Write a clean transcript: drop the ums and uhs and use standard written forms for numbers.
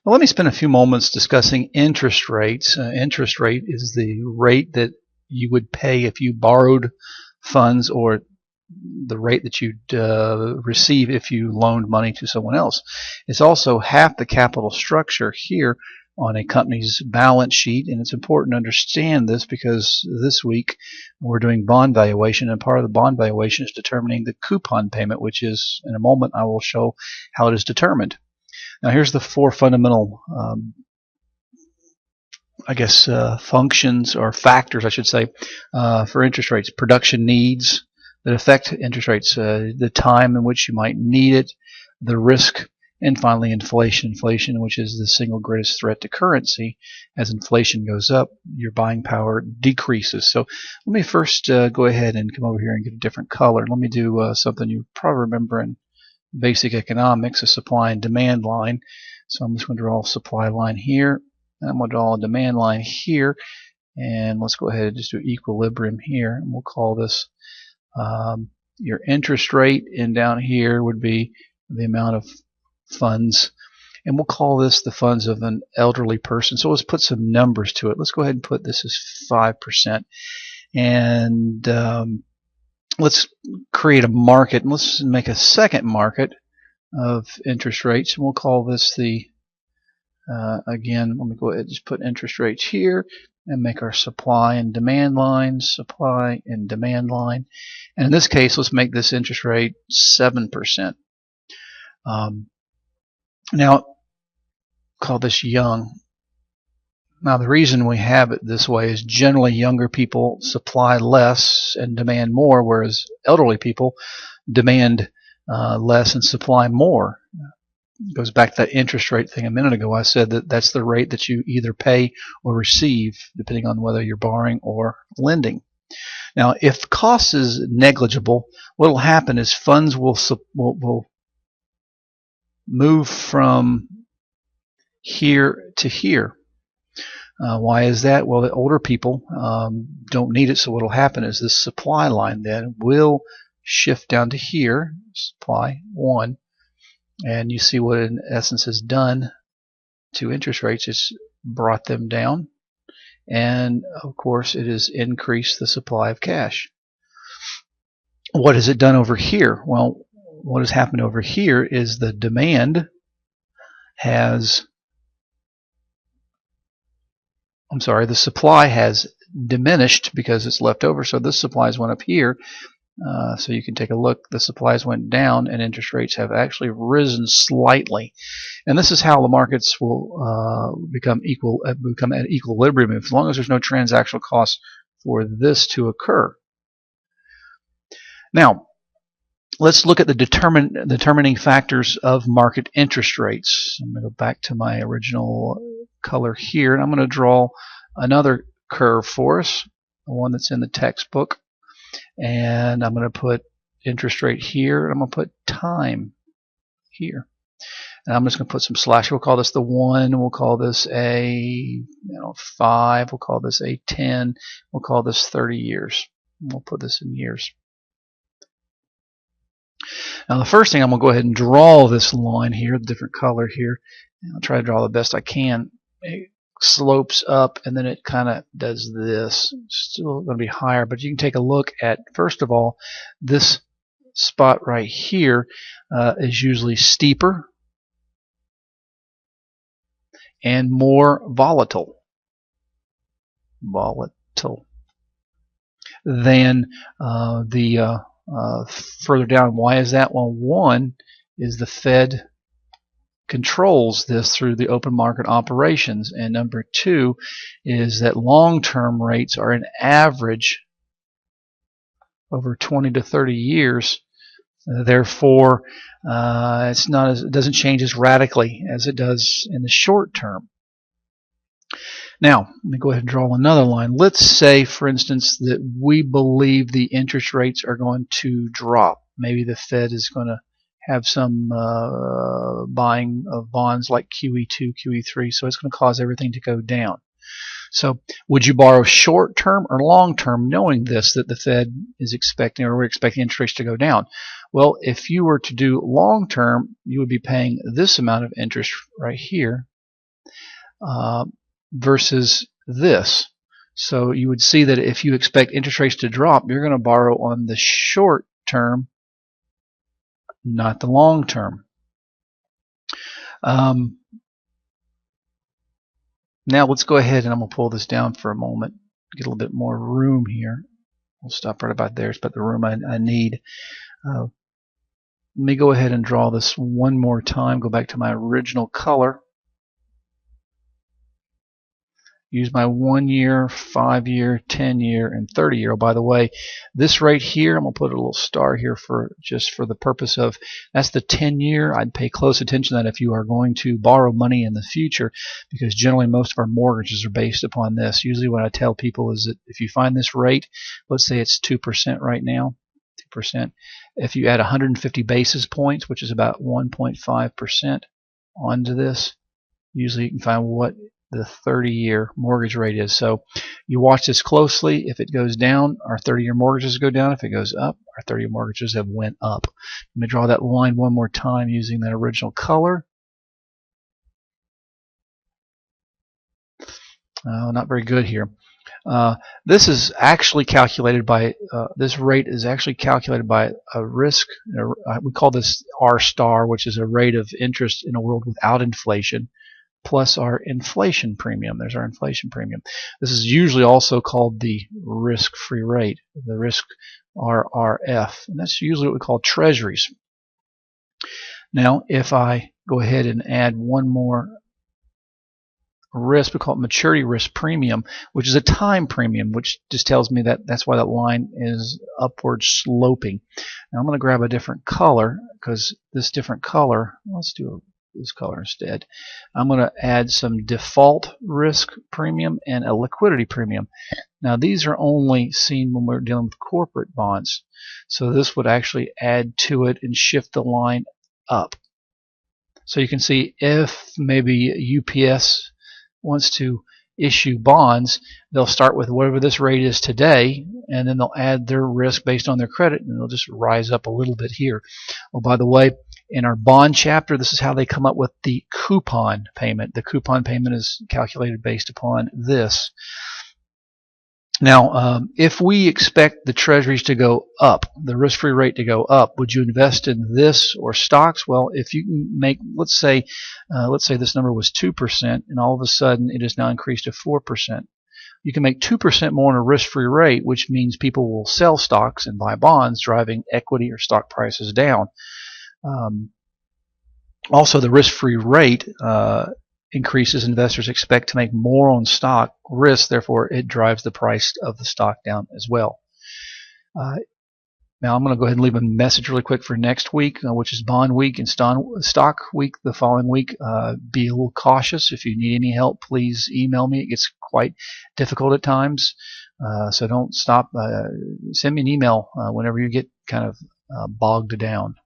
Well, let me spend a few moments discussing interest rates. Interest rate is the rate that you would pay if you borrowed funds, or the rate that you'd receive if you loaned money to someone else. It's also half the capital structure here on a company's balance sheet, and it's important to understand this because this week we're doing bond valuation, and part of the bond valuation is determining the coupon payment, which is, in a moment, I will show how it is determined. Now here's the four fundamental functions or factors, I should say, for interest rates. Production needs that affect interest rates, the time in which you might need it, the risk, and finally inflation. Inflation, which is the single greatest threat to currency. As inflation goes up, your buying power decreases. So let me first go ahead and come over here and get a different color. Let me do something you probably remember in basic economics, a supply and demand line. So I'm just going to draw a supply line here, and I'm going to draw a demand line here, and let's go ahead and just do equilibrium here, and we'll call this your interest rate, and down here would be the amount of funds, and we'll call this the funds of an elderly person. So let's put some numbers to it. Let's go ahead and put this as 5%, and let's create a market, and let's make a second market of interest rates, and we'll call this the again, let me go ahead and just put interest rates here and make our supply and demand lines, supply and demand line. And in this case, let's make this interest rate 7%. Now, call this young. Now, the reason we have it this way is generally younger people supply less and demand more, whereas elderly people demand less and supply more. It goes back to that interest rate thing a minute ago. I said that that's the rate that you either pay or receive, depending on whether you're borrowing or lending. Now, if cost is negligible, what will happen is funds will move from here to here. Why is that? Well, the older people don't need it, so what will happen is this supply line then will shift down to here, supply 1, and you see what it in essence has done to interest rates. It's brought them down, and of course it has increased the supply of cash. What has it done over here? Well, what has happened over here is the demand has, the supply has diminished because it's left over, so this supplies went up here. So you can take a look, the supplies went down and interest rates have actually risen slightly. And this is how the markets will become at equilibrium, as long as there's no transactional costs for this to occur. Now, let's look at the determining factors of market interest rates. I'm going to go back to my original color here, and I'm going to draw another curve for us, the one that's in the textbook. And I'm going to put interest rate here, and I'm going to put time here. And I'm just going to put some slash. We'll call this the 1. We'll call this a 5. We'll call this a 10. We'll call this 30 years. We'll put this in years. Now the first thing, I'm going to go ahead and draw this line here, the different color here. And I'll try to draw the best I can. It slopes up, and then it kind of does this. It's still going to be higher, but you can take a look at, first of all, this spot right here is usually steeper and more volatile than the further down. Why is that? Well, one is the Fed controls this through the open market operations, and number 2 is that long-term rates are an average over 20 to 30 years. Therefore, it doesn't change as radically as it does in the short term. Now, let me go ahead and draw another line. Let's say, for instance, that we believe the interest rates are going to drop. Maybe the Fed is going to have some buying of bonds like QE2, QE3, so it's going to cause everything to go down. So would you borrow short term or long term, knowing this, that the Fed is expecting, or we're expecting interest rates to go down? Well, if you were to do long term, you would be paying this amount of interest right here versus this. So you would see that if you expect interest rates to drop, you're going to borrow on the short term, not the long term. Now let's go ahead and I'm going to pull this down for a moment, get a little bit more room here. We'll stop right about there. It's about the room I need. Let me go ahead and draw this one more time. Go back to my original color. Use my 1 year, 5 year, 10 year, and 30 year. Oh, by the way, this right here, I'm going to put a little star here for just for the purpose of, that's the 10 year. I'd pay close attention to that if you are going to borrow money in the future, because generally most of our mortgages are based upon this. Usually what I tell people is that if you find this rate, let's say it's 2% right now, 2%. If you add 150 basis points, which is about 1.5% onto this, usually you can find what the 30-year mortgage rate is. So you watch this closely. If it goes down, our 30-year mortgages go down. If it goes up, our 30-year mortgages have went up. Let me draw that line one more time using that original color. Not very good here. This is actually calculated by this rate is actually calculated by a risk. We call this R star, which is a rate of interest in a world without inflation, plus our inflation premium. There's our inflation premium. This is usually also called the risk-free rate, the risk RRF, and that's usually what we call treasuries. Now, if I go ahead and add one more risk, we call it maturity risk premium, which is a time premium, which just tells me that that's why that line is upward sloping. Now I'm going to grab a different color, because this different color, let's do this color instead. I'm going to add some default risk premium and a liquidity premium. Now these are only seen when we're dealing with corporate bonds, so this would actually add to it and shift the line up. So you can see if maybe UPS wants to issue bonds, they'll start with whatever this rate is today, and then they'll add their risk based on their credit, and they'll just rise up a little bit here. Oh, by the way, in our bond chapter, this is how they come up with the coupon payment. The coupon payment is calculated based upon this. Now, if we expect the treasuries to go up, the risk-free rate to go up, would you invest in this or stocks? Well, if you can make, let's say this number was 2%, and all of a sudden it has now increased to 4%. You can make 2% more on a risk-free rate, which means people will sell stocks and buy bonds, driving equity or stock prices down. Also, the risk-free rate increases. Investors expect to make more on stock risk, therefore it drives the price of the stock down as well. Now I'm going to go ahead and leave a message really quick for next week, which is bond week and stock week the following week. Be a little cautious. If you need any help, please email me. It gets quite difficult at times, so don't stop. Send me an email whenever you get kind of bogged down.